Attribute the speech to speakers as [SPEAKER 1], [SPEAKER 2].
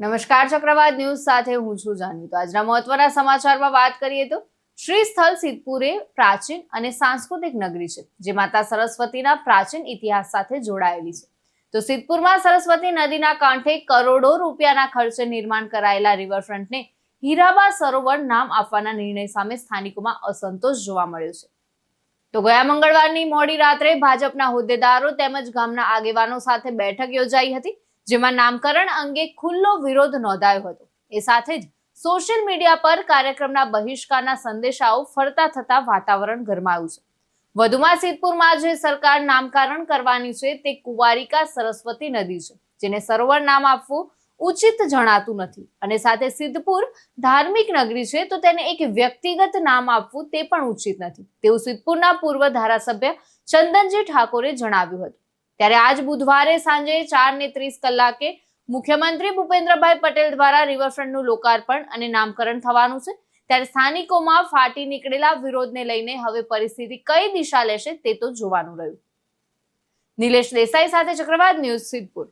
[SPEAKER 1] નમસ્કાર, ચક્રવાત ન્યૂઝ સાથે હું છું જાનવી। તો આજના મહત્વના સમાચારમાં વાત કરીએ તો શ્રી સ્થળ સિદ્ધપુર એ પ્રાચીન અને સાંસ્કૃતિક નગરી છે, જે માતા સરસ્વતીના પ્રાચીન ઇતિહાસ સાથે જોડાયેલી છે। તો સિદ્ધપુરમાં સરસ્વતી નદીના કાંઠે કરોડો રૂપિયાના ખર્ચે નિર્માણ કરાયેલા રિવરફ્રન્ટને હીરાબા સરોવર નામ આપવાના નિર્ણય સામે સ્થાનિકોમાં અસંતોષ જોવા મળ્યો છે। તો ગયા મંગળવારની મોડી રાત્રે ભાજપના હોદ્દેદારો તેમજ ગામના આગેવાનો સાથે બેઠક યોજાઈ હતી, જેમાં નામકરણ અંગે ખુલ્લો વિરોધ નોંધાયો હતો। એ સાથે જ સોશિયલ મીડિયા પર કાર્યક્રમના બહિષ્કારના સંદેશાઓ ફરતા થતા વાતાવરણ ગરમાયું છે। વધુમાં સિદ્ધપુરમાં જે સરકાર નામકરણ કરવાની છે તે કુંવારિકા સરસ્વતી નદી છે, જેને સરોવર નામ આપવું ઉચિત જણાતું નથી, અને સાથે સિદ્ધપુર ધાર્મિક નગરી છે તો તેને એક વ્યક્તિગત નામ આપવું તે પણ ઉચિત નથી, તેવું સિદ્ધપુરના પૂર્વ ધારાસભ્ય ચંદનજી ઠાકોરે જણાવ્યું હતું। ત્યારે આજ બુધવારે સાંજે 4:30 કલાકે મુખ્યમંત્રી ભૂપેન્દ્રભાઈ પટેલ દ્વારા રિવરફ્રન્ટનું લોકાર્પણ અને નામકરણ થવાનું છે। ત્યારે સ્થાનિકોમાં ફાટી નીકળેલા વિરોધને લઈને હવે પરિસ્થિતિ કઈ દિશા લેશે તે તો જોવાનું રહ્યું। નિલેશ દેસાઈ સાથે ચક્રવાત ન્યૂઝ, સિદ્ધપુર।